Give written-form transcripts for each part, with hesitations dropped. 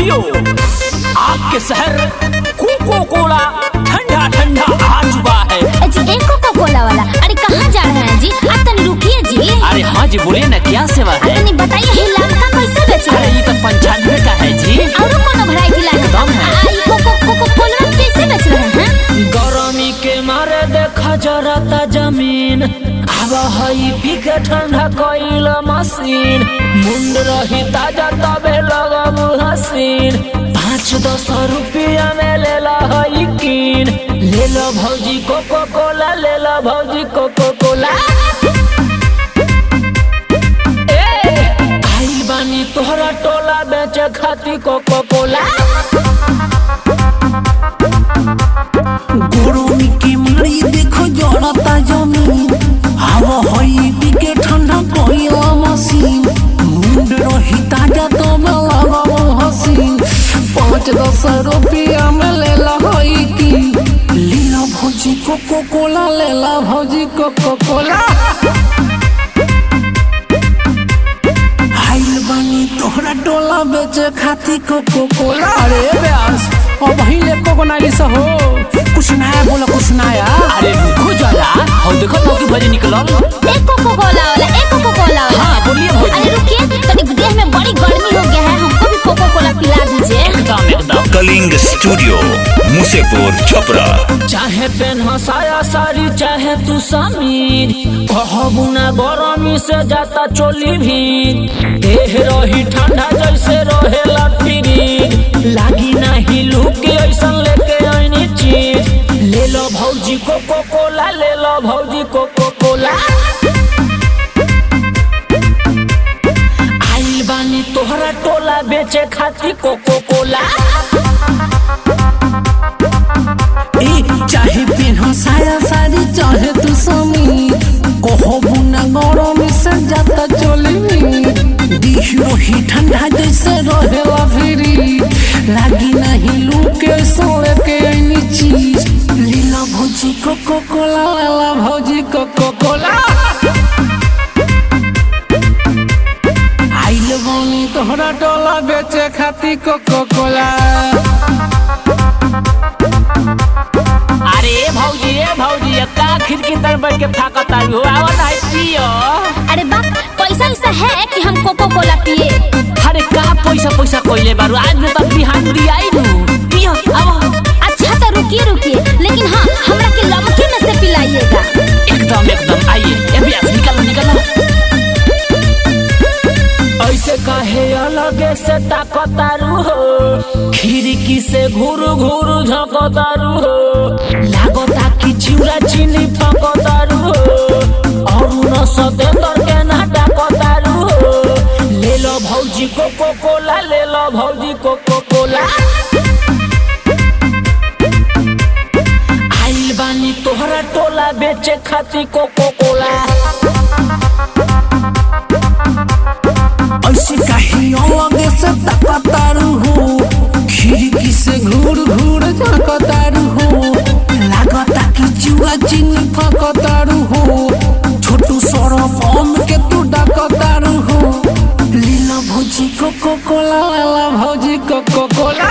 भाइयों, आपके शहर कोको कोला ठंडा ठंडा आ चुका है। जी एक कोको कोला वाला, अरे कहाँ जा रहे हैं जी? आप तनी रुकिए जी। अरे हाँ जी, बोलिए ना, क्या सेवा है? तनी बताइए ही लाम का कैसे बेच रहे हैं? अरे ये तो 95 का है जी। और कोनो वैरायटी लाना है? कोको कोला कैसे बेच रहे हैं? गर्मी के मारे देखा जरता जमीन, हवा हई पी के ठंडा कोइल मशीन, मुंड रही ताजा तबे लगब हसीन, 5-10 रुपया में ले ला हई कीन, ले लो भौजी कोको कोला, ले लो भौजी कोको कोला। आइल बानी तोहरा टोला बेचे खाती कोको कोला। गरमी के मारी देखो जड़ता जमीन, हवा हई पी के ठंडा कोइला मशीन, मुंड रही ताजा तो में लगाबो हसीन, 5-10 रुपया में ले ला हई की, लीला भौजी कोको कोला, ले ला भौजी कोको कोला। आइल बानी तोहरा टोला बेचे खाती कोको कोला। अरे व्यास अब ही ले कोको नाली से हो, कुछ नया बोला, कुछ नया। अरे रुको जरा, हम देखो तो की भजी निकलल। एक कोको कोला वाला, एक कोको कोला वाला। हाँ बोलिए भौजी। अरे रुकिए, तनी देह में बड़ी गर्मी हो गया है, हमको भी कोको कोला पिला दीजिए। एकदम एकदम। कलिंग स्टूडियो मुसेपुर छपरा। चाहे पेन साया साड़ी, चाहे तू समीर, कहबू ना गरमी से जाता चोली भी, देह रही ठंडा जैसे रहेला फ्रीज, लागी नहीं लूक ऐसा लेके आईनी चीज, ले लो भौजी कोको कोला, ले लो भौजी कोको कोला। आइल बानी तोहरा टोला बेचे खाती कोको कोला। चाहे पेन साया साड़ी, चाहे तू समीर, कहबू ना गरमी से जाता चोली, देह रही ठंडा जैसे रहेला फ्री, लागी नहीं लूक सोले के ऐनी चीज, लीला भौजी कोको कोला, लीला भौजी कोको कोला। आइल बानी तोहरा टोला बेचे खाती कोको कोला। अरे भौजी का खिड़की तर बैठ के फाकता हो, आवत है पियो। अरे बाप, पैसा ऐसा है कि हम कोको कोला पिए? अरे का पैसा कोइले बारू, आज में तब बिहान दियाई नु पियो, आओ। अच्छा तो रुकिए, लेकिन हाँ हमरा के लमकी में से पिलाइएगा। एकदम आइए, ये भी निकलो। ऐसे काहे अलगे से ताकतारू हो, खिड़की से घूर झकतारू हो, लागता कि चिउरा चीनी फकतारू हो, और न सतेंदर के नाटा कतारू हो, ले लो भौजी कोको कोला, ले लो भौजी कोको कोला। आइल बानी तोहरा टोला बेचे खाती कोको कोला। ऐसे काहे अलगे से ताकतारू हो, खिड़की से घूर झाकतारू हो, लागता कि चूड़ा चीनी फकतारू हो, छोटू सरफ आम के तू डाकतारू हो, लीला भौजी कोको कोला, लीला भौजी कोको कोला।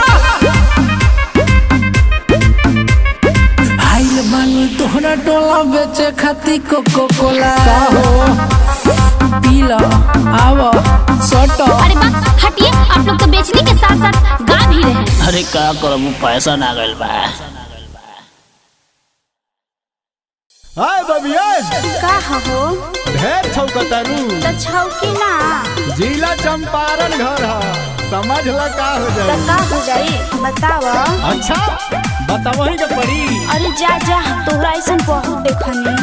आइल बानी तोहरा टोला बेचे खाती कोको कोला। पीला आवा सटो। अरे बाप हटिए, आप लोग तो बेचने के साथ साथ गा भी रहे हैं। अरे का करबू, पैसा ना गइल बा। हाय बबिया, का हो? ढेर छौकतारू, तो छौकी ना, जिला चंपारण घर है, समझ ला का हो जाए। का हो जाई बतावा। अच्छा बतावही के पड़ी। अरे जा तोहरा ऐसा बहुत देखनी।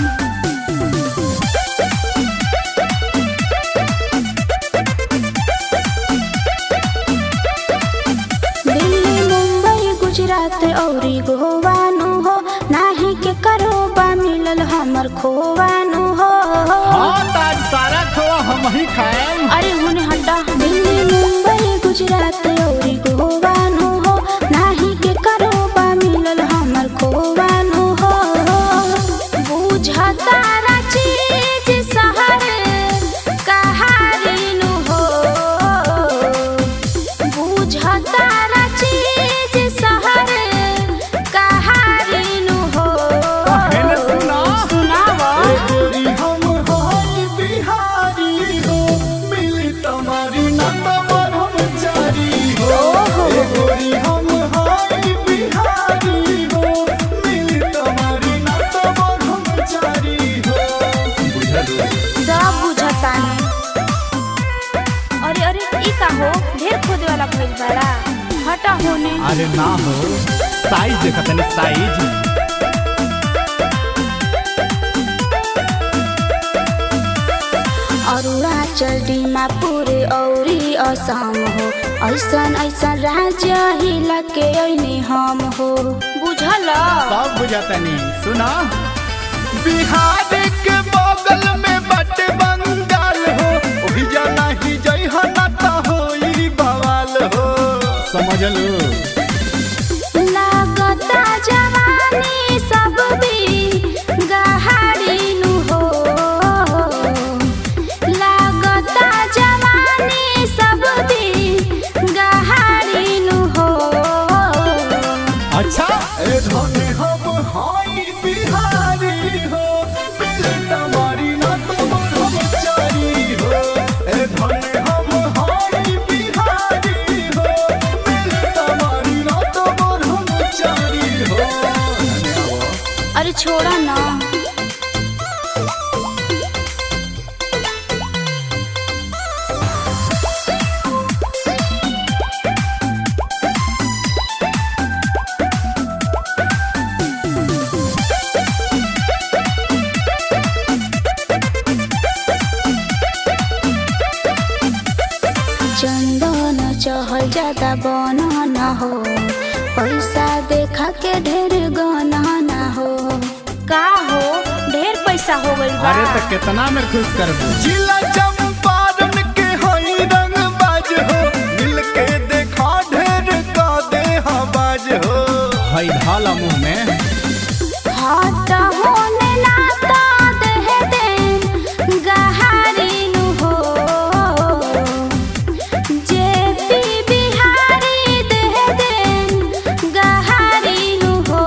दिल्ली मुंबई गुजरात औरी गोवानु हो, नाही के करोबा मिलल हमर खोवानु हो। हाँ ताज सारा खोआ हम ही खाएं। अरे हुने हटा। दिल्ली मुंबई गुजरात औरी गोवानु हो, नाही के करोबा मिलल हमर खोवानु हो। बुझता रा चीज शहर कहारिनु हो, बुझता का हो ढेर खोदे वाला भइल बड़ा हटा होने। अरे ना हो, साइज देखा तनी साइज। अरुणाचल दीमापुर औरी असम हो, ऐसन ऐसन राज्य हिला के ऐनी हम हो, बुझल? सब बुझातनी सुना। बिहार के बगल में बटे बंगाल हो, ओही जाना ही जई हो ना त होई बवाल हो, समझ लो। लागता जवानी सब भी गहारी नु हो, लागता जवानी सब भी गहारी नु हो। अच्छा ए धने हम हाई बिहारी हो, बिलटा मारी ना तो हम चारी हो। ए धने हम हाई बिहारी हो, बिलटा मारी ना तो हम चारी हो। अरे छोड़ा ना। चंदन चहल ज्यादा बना ना हो, पैसा देखा के ढेर गना ना हो। का हो ढेर पैसा हो गइल बा। अरे तो कितना में खुश कर दू। जिला चंपारण के हई रंग बाज हो, मिल के देखा ढेर का दे बाज हो। हई ढाला मुंह में हाथ होने नाता देह देन गहारी नु हो, जेपी बिहारी देह देन गहारी नु हो।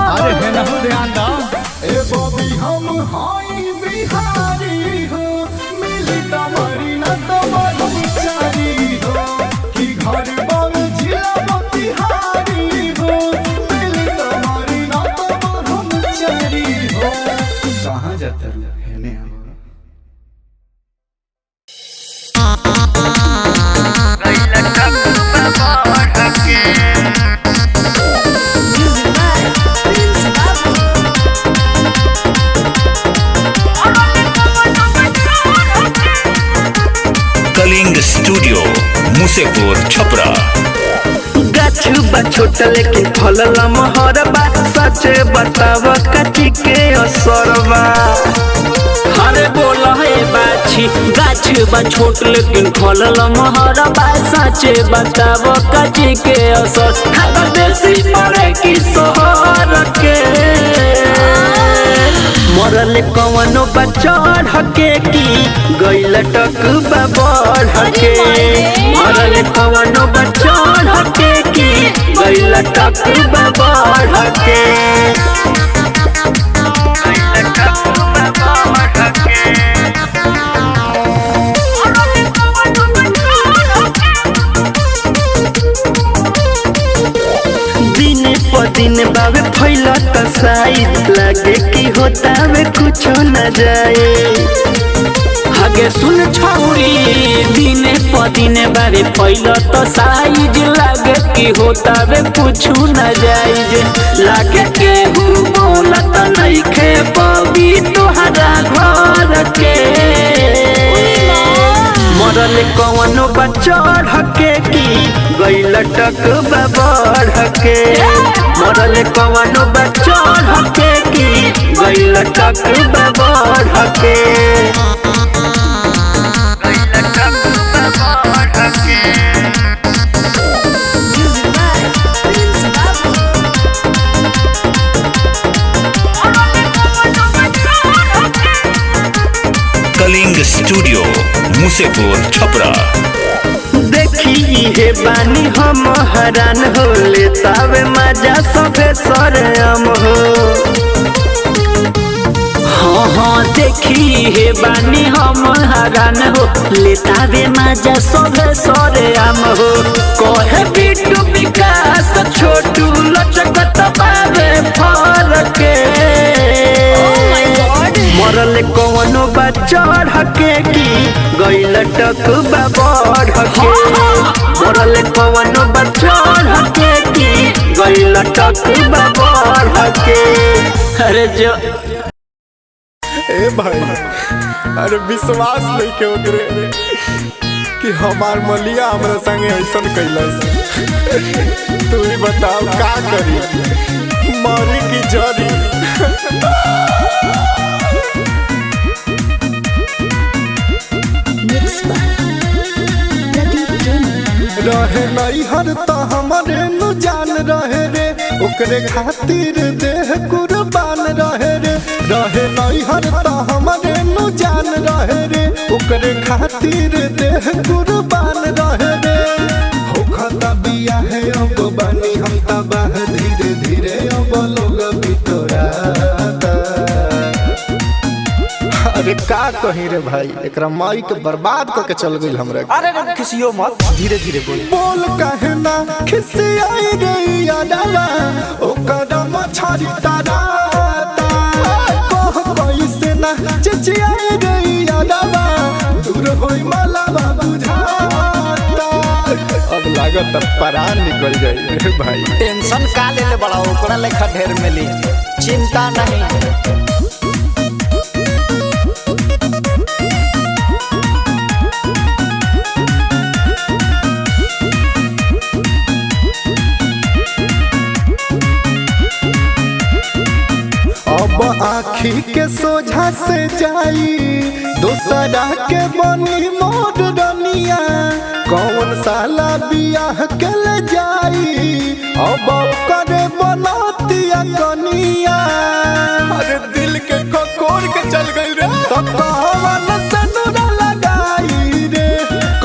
अरे है ना हो ध्यान दा। ए बॉबी हम हाई बिहारी हो, मिली तमरी ना तमरी चारी हो, कि घर बावे जिला मोतिहारी हो, मिली तमरी ना तमरी चारी हो। कहाँ जाता है ने हम कलिंग स्टूडियो मुसेपुर छपरा। गाछुबा छोट लेकिन फलला महरबा, सचे बताव कची के असरबा। अरे बोला है बाछी गाछ बा छोट लेकिन फलल महरबा, सचे बताब कची के असर खातर देसी पड़े की सोहर के। मरल कवनो बचढ़ के की गइल टक बढ़ के, मरल कवनो बचढ़ के की गइल टक बढ़ के। दिन प दिन बावे फैलत साइज, लागे कि होतावे कुछ न जाए। आगे सुन छौरी दिने प दिने बारे फैलत साइज, लागे कि होतावे कुछ न जाइज। लागे केहू बोलत नइखे बबी तोहरा घर के। मरल कवनो बचढ़ के की गइल टक बढ़ के, मरल कवनो बचढ़ के की गइल टक बढ़ के। कलिंग स्टूडियो मुसेपुर छपरा। देखी हे बानी हम हैरान हो, लेतावे मजा सबे सरम हो। हाँ हाँ देखी हे बानी हम हैरान हो, लेतावे मजा सबे सरे आम हो। कहे बिट्टू विकास छोटू लचकत बावे फरक। मरल कवनो बचढ़ के की गइल टकबा बढ़ के मरल कवनो बचड़ के की गइल टकबा बढ़ के। अरे जो ए भाई अरे विश्वास नहीं के ओकरे कि हमार मलिया हमरा संगे ऐसन कैलस। तू ही बताओ का करी मारी की जरी। रहे नहीं हर तो हमारे नु जान रहे रे ओकरे खातिर देह कुर्बान रहे रे। रहे नहीं हर तो हमारे नु जान रहे रे ओकरे खातिर देह कुर्बान रहे रे। होखता बिया है अब बनी हम तबाह धीरे धीरे अब लोग बितोराता। अरे का कहीं रे भाई एकरा माई के बर्बाद करके चल गई हमरा। अरे खिसियो मत धीरे धीरे बोल कहे ना खिसियाई रे यादवा ओकरा मछरी तारा कैसे ना चिचियाई रे यादवा दूर होई मलावा बुझाता। अब लागत परान निकल जाई रे भाई। टेंशन का ले ले बड़ा ओकरा लेखा ढेर मिली चिंता नहीं। अब आँखी के सोझा से जाई दूसरा के बनी मोर रनिया कौन साला बियाह के ले जाई अब करे बनतिया कनिया। अरे दिल के कोकोर के चल गई रे तो कहवन से नुरा लगाई रे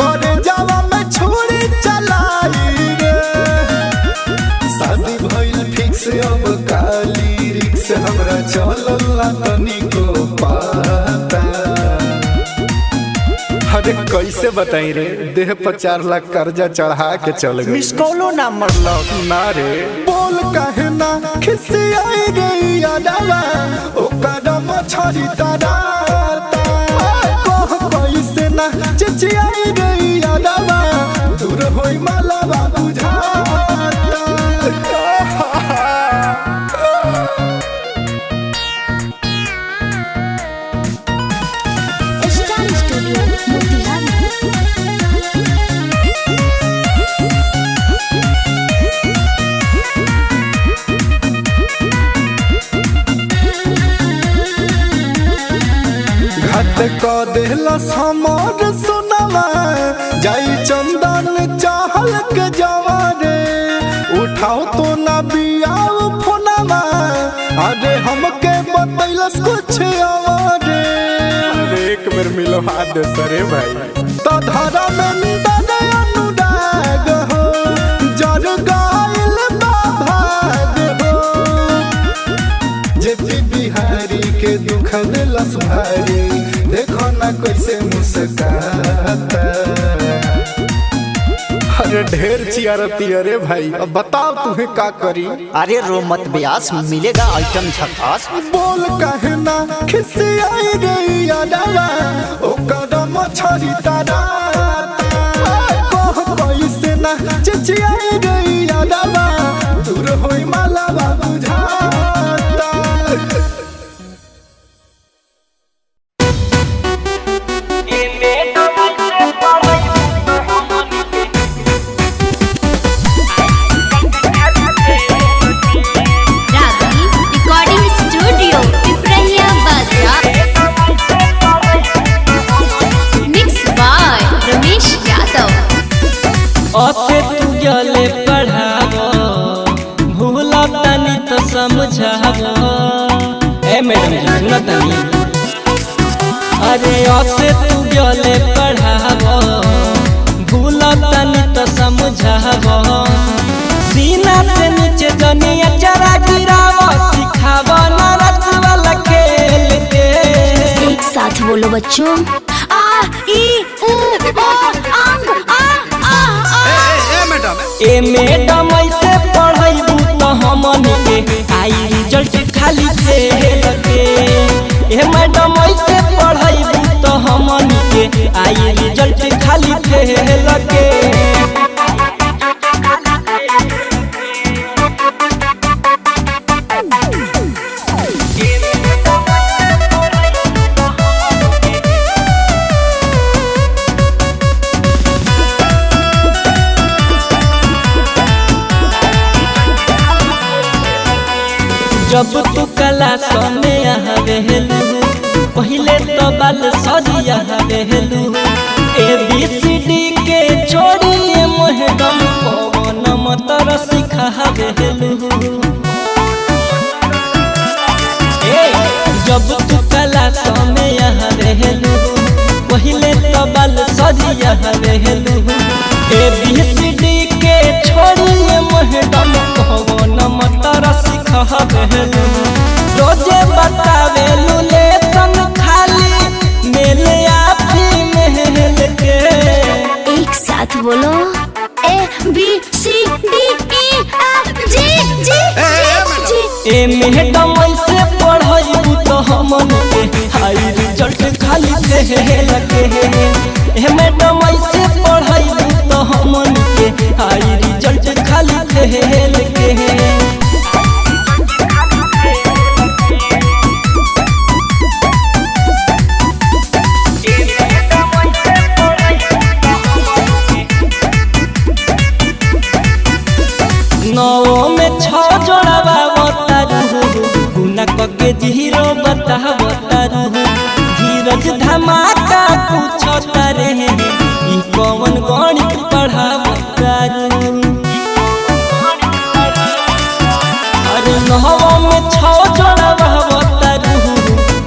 करे जावा में छुरी चलाई रे। शादी भइल फिक्स अब काली हमरा चलला तनिको पाता। अरे कैसे बताई रे देह पर 4 लाख कर्जा चढ़ा के चल गई। मिस कॉलो ना मरलो ना रे बोल कहे ना खिसियाई रे यादवा ओकरा मछरी तारा कैसे ना चिचियाई रे यादवा दूर होई मलावा बुझाता। क देहलस हमार सुनवा जाई चंदन चाहल के जवारे उठाओ तो ना बियाव फोनवा। अरे हमके बतैलस कुछ आवारे एक बेर मिलो हाथ दे सरे भाई तो धारा में निदान अनुराग हो जर गाइल भाग हो। जे बिहारी के दुख दिलस भारी देखो ना कैसे मुस्काता। अरे ढेर चियारती अरे भाई अब बताओ तुम्हें का करी। अरे रो मत ब्यास मिलेगा आइटम झकास। बोल कहे ना खिसियाई रे यादवा ओकरा मछरी तारा कैसे ना चिचियाई रे यादवा दूर होई मलावा बुझाता। गले पढ़ावो भूला तनी तो समझावो। ए मैडम जी सुना तनी अरे से तू गले पढ़ावो भूला तनी तो समझावो। सीना से नीचे जनिया चरा गिरावो सिखावो ना रत वाला खेल के। एक साथ बोलो बच्चों आ ई उ ओ अंग आ आ आ। ए मैडम ऐसे पढ़ाइबू तो हमन के आई रिजल्ट खाली फेल के। ए मैडम ऐसे पढ़ाइबू तो हमन के आई रिजल्ट खाली फेल के। जब तू क्लास में आवेलू पहले तो बाल सरिया आवेलू ABCD के छोड़िए मोहदम कौन मंत्र सिखावेलू। जब तू क्लास में आवेलू पहले तो बाल सरिया आवेलू ABCD के छोड़िए मोहदम कौन मंत्र सिखावेलू। रोजे बतावेलू लेसन खाली मेल या फीमेल के। एक साथ बोलो ABCDEFGG। ए मैडम ऐसे पढ़ाई तो हमन के हाई रिजल्ट खाली फेल के। ए मैडम ऐसे पढ़ाई तो हमन के हाई रिजल्ट खाली फेल के। नौ में 6 जोड़ावा बतारू गुना के 0 बतारू धीरज धमाका पूछता रे ई कौन गणित पढ़ावतारू। अरे 9 में 6 जोड़ावा बतारू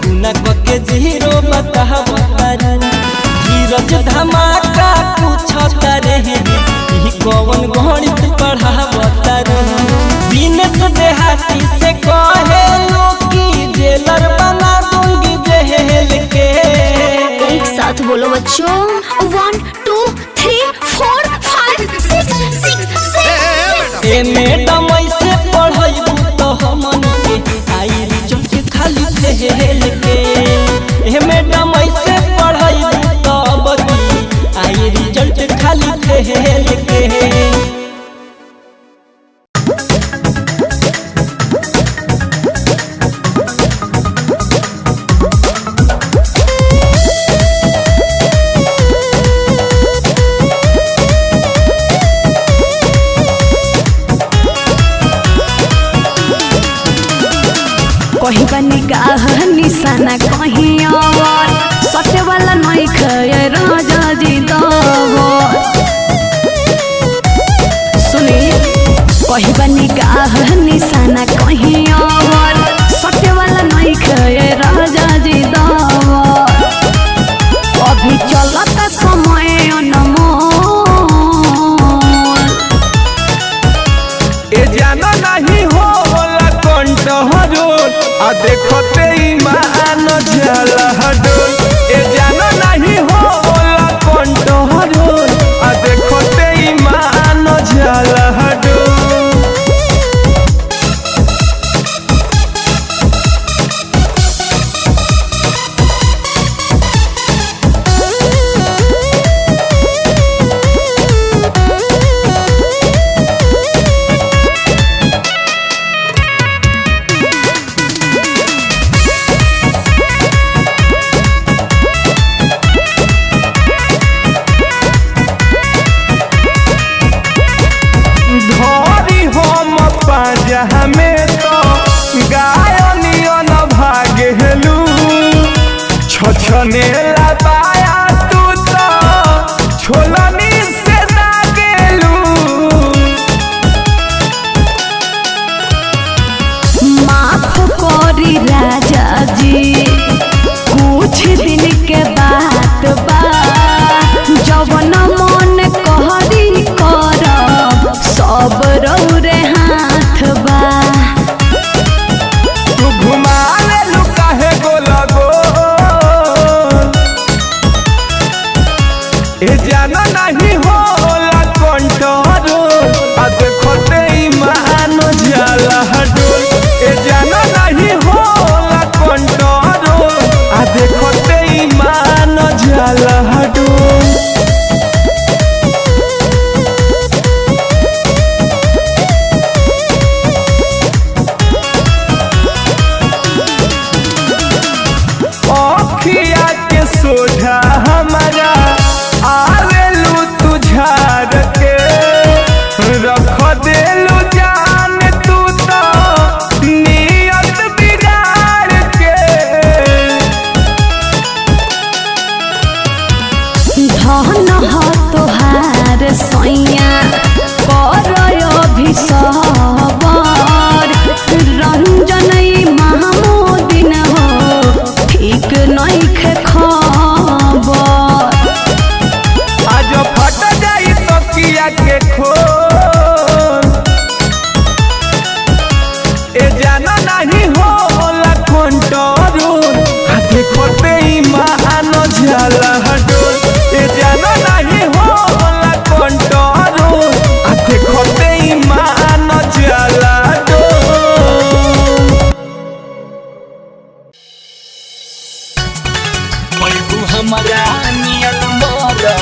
गुना के 0 बतारू धीरज धमाका पूछता रे ई कौन गणित पढ़ावतारू। बिनस देहाती से कहेलू कि जेलर बना दूंगी जेल के। एक साथ बोलो बच्चों 1 2 3 4 5 6 6। ए मैडम ऐसे पढ़ाई तो हमन के आई रिजल्ट खाली फेल के। ए मैडम ऐसे पढ़ाई तो बदी आई रिजल्ट खाली फेल के। कहीं बा निगाह निशाना कहीं और सटे वाला नहीं खये राजा जी दवर। सुनी कहीं बा निगाह निशाना कहीं और सटे वाला नहीं खये राजा जी दवर। अभी चलता समय अनमोल ए जाना नहीं होला कंट्रोल आ देखते ईमान जाला डोल। ए जाना नहीं होला कंट्रोल आ देखते ईमान जाला डोल। हमें तो गायनियन भागेलू छछने लबाया तू तो छोलनी से दागेलू। माफ करी राजा जी कुछ दिन के बात बा जवन मन कहरी करब सब रौरे हाथ बा। तू घुमा ले काहे गोला गोल ए जाना नहीं होला कंट्रोल आ देखते ईमान जाला डोल। ए जाना नहीं होला कंट्रोल आ देखते ईमान जाला डोल। चोलिया के खोल ए जाना नहीं होला कंट्रोल देखते ही महान झाला हटोल ए जाना नहीं होला कंट्रोल देखते ही महान झाला हमारा नियन मोरा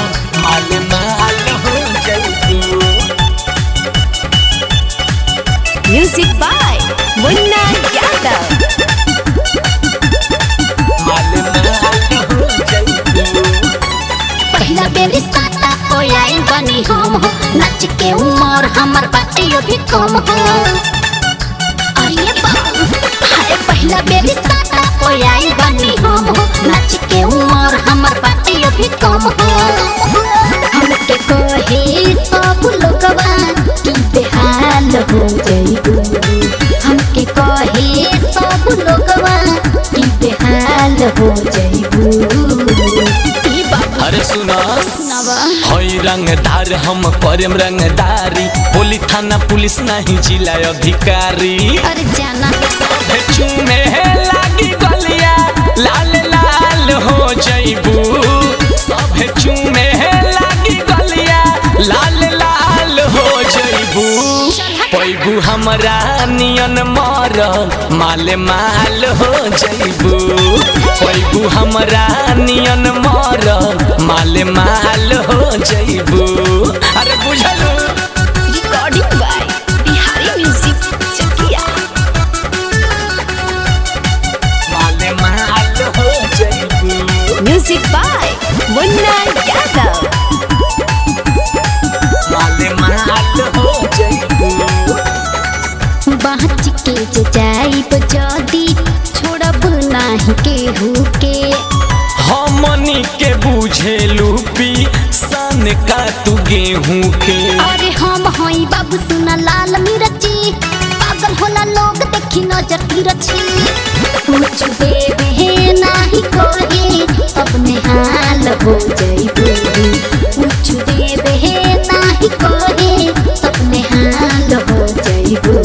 माल माल हो जाइबू। Music by Munna Yadav. माल माल हो जाइबू। पहला बेरी साटा कोई बनी हम हो नाच के उमर हमर बाटे भी कम हो। अरे बाबू हाय पहला बेरी साटा कोई बनी हम हो नाच के उमर हमर बाटे भी कम हो। हमके कहे सब लोगवा कि बेहाल हो जाइबू। हमके कहे सब लोगवा कि बेहाल हो जाइबू। अरे सुना हई रंगदार हम करम रंगदारी बोली थाना पुलिस नहीं जिला अधिकारी। अरे जाना चूमे लागी गलिया लाल लाल हो जाइबू। सब चूमे लागी गलिया लाल लाल हो जाइबू। पैबू हमरा नियन मर माल माल हो जाइबू। पैबू हमरा नियन मर माल माल हो जाइबू। अरे बुझलू रिकॉर्डिंग बाय बिहारी म्यूजिक चकिया। माल माल हो जाइबू। Music by Munna Yadav. माल माल हो जाइबू। बाँच के जे जाइब जदी छोड़ब नाही केहू के। हमनी के बुझेलू पी सन का तू गेहूं के। अरे हम हई बाबू सुना लाल मिर्ची पागल होला लोग देखी नजर तिरछी। कुछ देवे नाही कोई अपने हाल हो जाइबू। कुछ देवे नाही कोई अपने हाल हो जाइबू।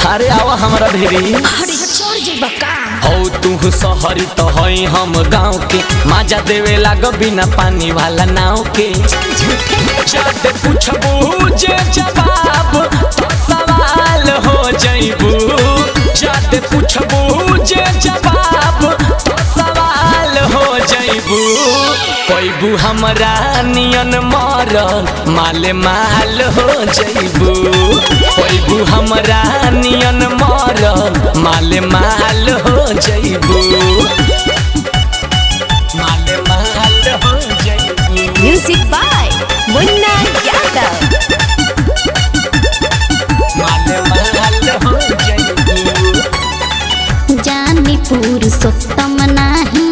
अरे आवा हमरा भेरी अरे छोड़ जेबा का हो तू शहर तो हई हम गाँव के माजा देवे लाग बिना पानी वाला नाव के। चाहते पूछबू जे जवाब तो सवाल हो जाइबू। चाहते पूछबू जे जवाब तो सवाल हो जाइबू। पैबू हमरा नियन मर माल माल हो जाइबू। पैबू हमरा नियन मर माल माल हो जाइबू। माल माल हो जाइबू। Music by Munna Yadav. माल माल हो जाइबू। जानी पुरुषोत्तम नाही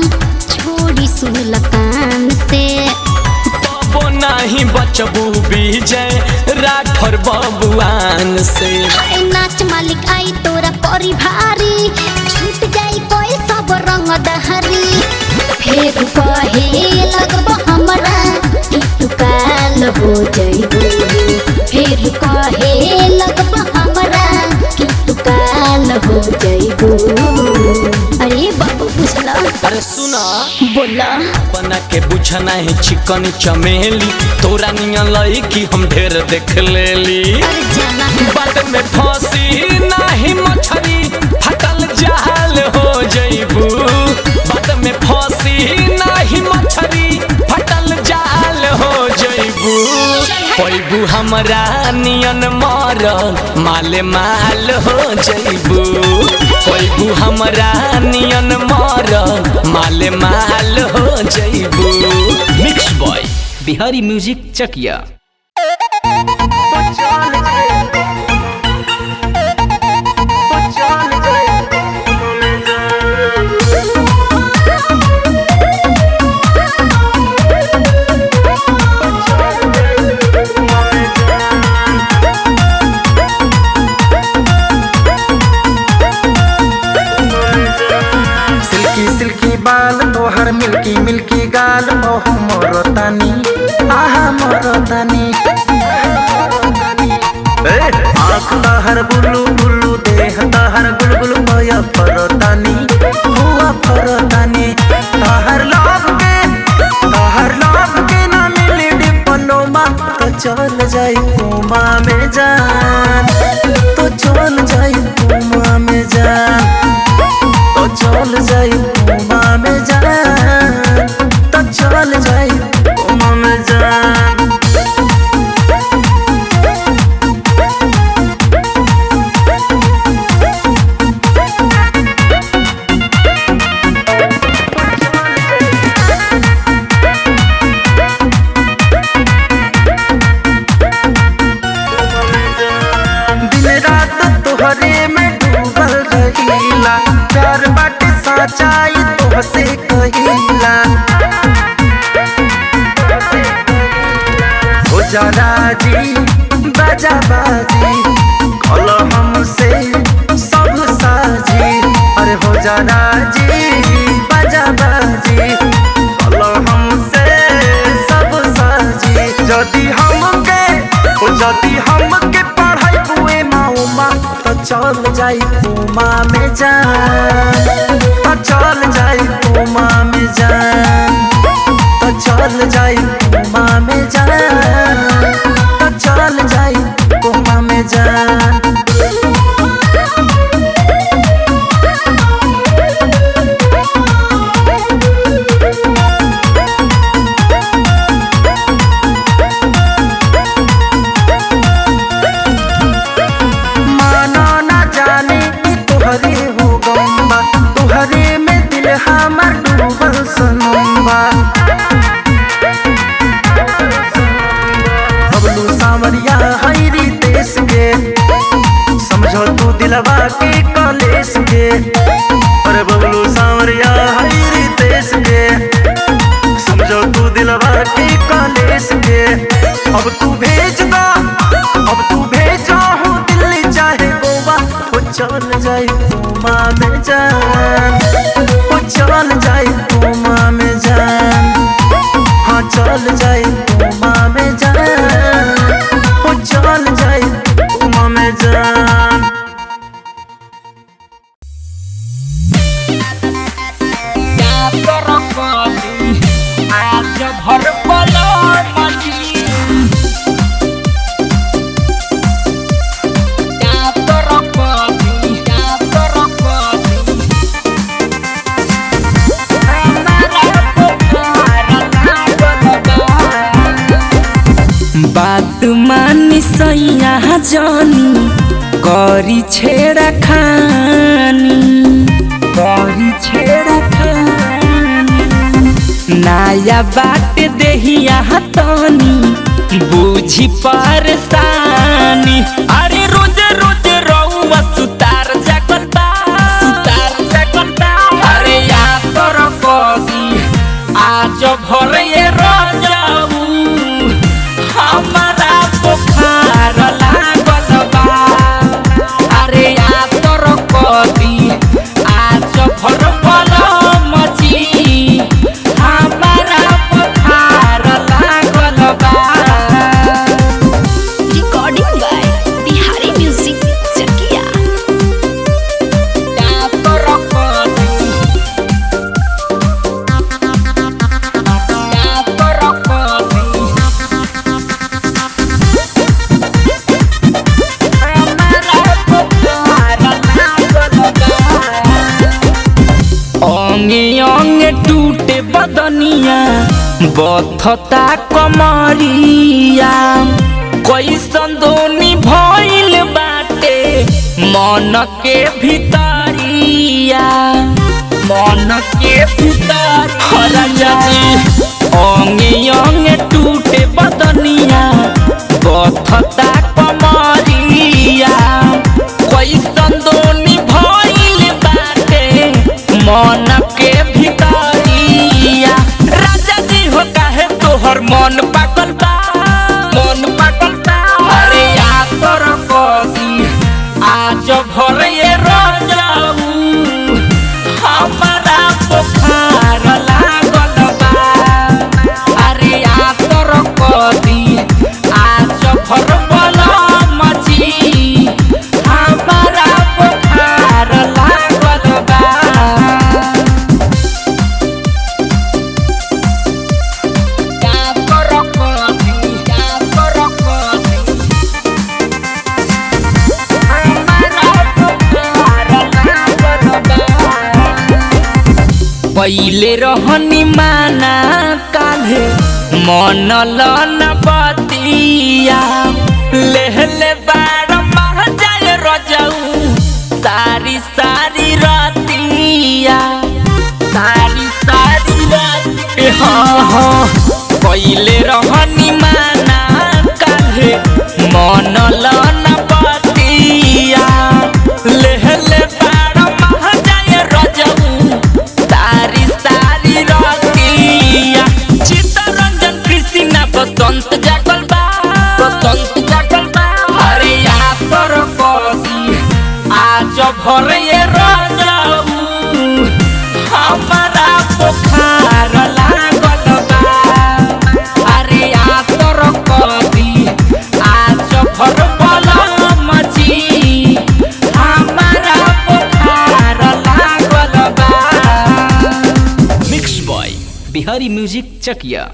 छोड़ी सुलतान से। तबो नहीं बचबू विजय राठौर बबुआन से। हाय नाच मालिक आई तोरा परी भारी छूट जाई कोई सब रंग दहरी। फिर कहे लगब हमरा कि तू काल हो जाइबू। फिर कहे लगब हमरा कि तू काल हो जाइबू। अरे बाबू बुझला अरे सुना बोला बना के बुझना है चिकन चमेली तोरा नियन लई कि हम ढेर देख लेली। अरे जाना बाद में फंसी नहीं मछरी फटल जहाल हो जाइबू। बाद में फंसी नहीं मछरी फटल जाल हो जाइबू। पैबू हमरा नियन मर माल माल हो जाइबू। पैबू हमरा नियन मर माल माल हो जाइबू। मिक्स बॉय बिहारी म्यूजिक चकिया। सिल्की सिल्की बाल तोहर मिल्की मिल्की गाल मोह मोरतानी आहा मरदानी आँख तहर बुलु बुलु देह तहर गुलगुल भया फरतानी हुआ फरतानी तहर लव के ना मिली डिप्लोमा तो चल जाई कोमा में जान तो चल जाई कोमा में जान तो चल जाई कोमा में जान तो चल जाई कोमा में जान तोहरे में डूबल रहीला प्यार बाटे सच्चाई तोहसे कहिला हो जा राजी बाजा बाजी कल हमसे सब साजी अरे हो जा राजी बाजा बाजी कल हमसे सब साजी जदी हमके पढ़ाई बुए माओमा तो चल जाई कोमा में जान तो चल जाई कोमा में जान तो चल जाई कोमा में जान तो चल जाई कोमा में जान तुहरे में दिल हमर डूबल सनम्बा बबलू सावरिया हैरी देश के समझो तू दिलवा के कलेश के अरे बबलू सावरिया हैरी देश के समझो तू दिलवा के कलेश के अब तू भेजो हूँ दिल्ली चाहे गोवा वो चल जाए कोमा में जान वो चल जाए कोमा में जान हाँ चल जाए कोमा में जान वो चल जाए कोमा में जान बात मानी सैया जानी करी छेड़ा खानी नया बात देहिया तनी बूझी परेशानी अरे रोज रोज रउआ सुतार जागल बा अरे या तोर कदी आज भर ये रजाऊ हमारा बुखार लागल बा अरे या तोर कदी आज भर मची हमारा बुखार लागल बा। रिकॉर्डिंग बाय बिहारी म्यूजिक चकिया। या तोर कदी अंगे अंगे टूटे बदनिया बथता कमरिया कैसन दोनी भइल बाटे मन के भितरिया अंगे अंगे टूटे बदनिया बथता कमरिया कैसन दोनी भइल बाटे मन के भितरिया राजा जी हो काहे तोहर मन पागल बा अरे या तोर कदी आज भर ये रजाऊ हमारा बुखार लागल बा अरे या तोर कैले रहनी माना काले मन लन बतिया लेहले बार महाजय रजऊ सारी सारी रतिया सारी सारी रात हाँ कैले रहनी माना काले मन लन बतिया लेहले बार महाजय रजऊ सारी सारी रतिया चित्तरंजन कृष्णा बसंत जागल बा अरे यहाँ तोर कसी आज भर ये रजऊ हमारा बुखार लागल बा अरे यहाँ तोर कसी आज भर बलम जी हमारा बुखार लागल बा। मिक्स बॉय बिहारी म्यूजिक चकिया।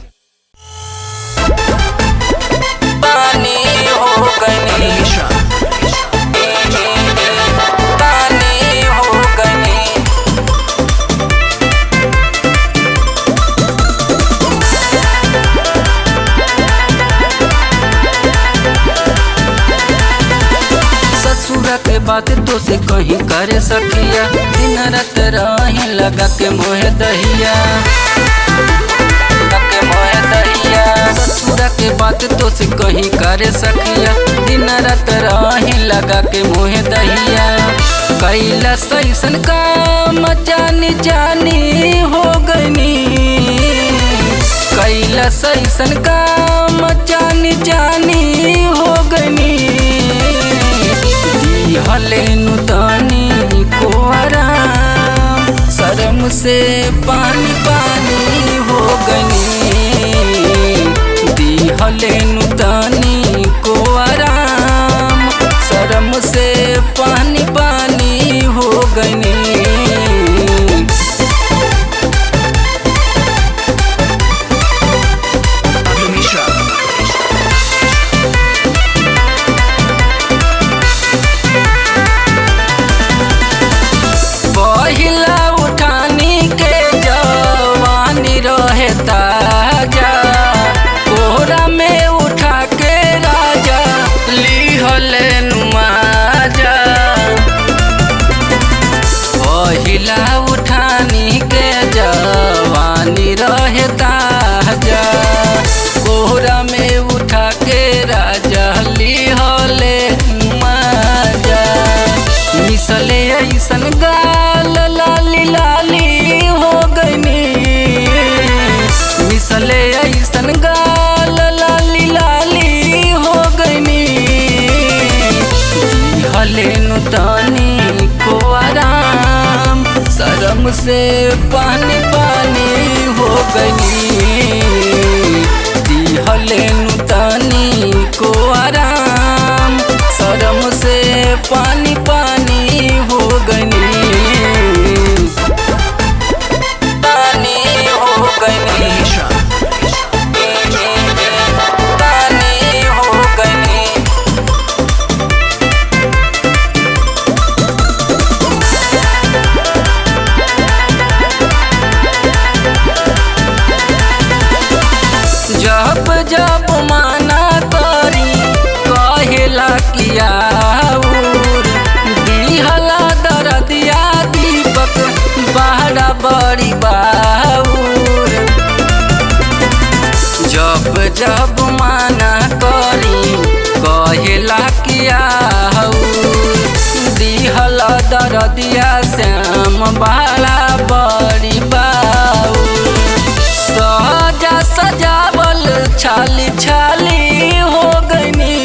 पानी हो गई पानी हो गई ससुरा के बात तो से कहीं करे सखिया दिन रात रही लगा के मोहे दहिया ससुरा के बात तो से कहीं करे सखिया दिन रात रही लगा के मोहे दहिया कैला सैसन काम जानी जानी हो गनी कैला सैसन काम जानी जानी हो गनी हले नुतानी को आराम शर्म से पानी पानी हो गनी हले नुतानी को आराम शर्म से पानी पानी हो गनी। पहिला उठानी के जवानी रहे ताजा कोहरा में उठा के राजा लिहले नुमाजा पहिला उठानी के जवानी रहे ताजा कोहरा में उठा के राजा लिहले नुमाजा मिसले ऐसन गाल लाली लाली हो गनी मिसले ऐसन गाल लाली लाली हो गनी हले नुतानी को आराम शर्म से पानी पानी हो गनी हले नुतानी को आराम शर्म से पानी पानी हो गनी पानी हो गनी पानी हो गनी। जब जब माना करी कहेला किया दिहला दरदिया दीपक बहरा बड़ी बाऊर जब जब माना करी कहेला किया दिहला दरदिया श्याम बहरा बड़ी बाऊर सजा सजावल छाली छाली हो गनी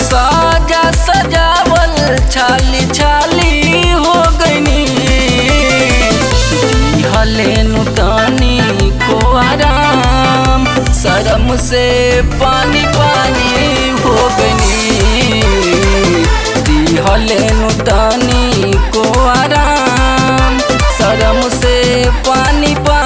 सजा सजावल छाली छाली हो गनी हले नुतानी को आराम शर्म से पानी पानी हो गनी हले नुतानी को आराम शर्म से पानी पानी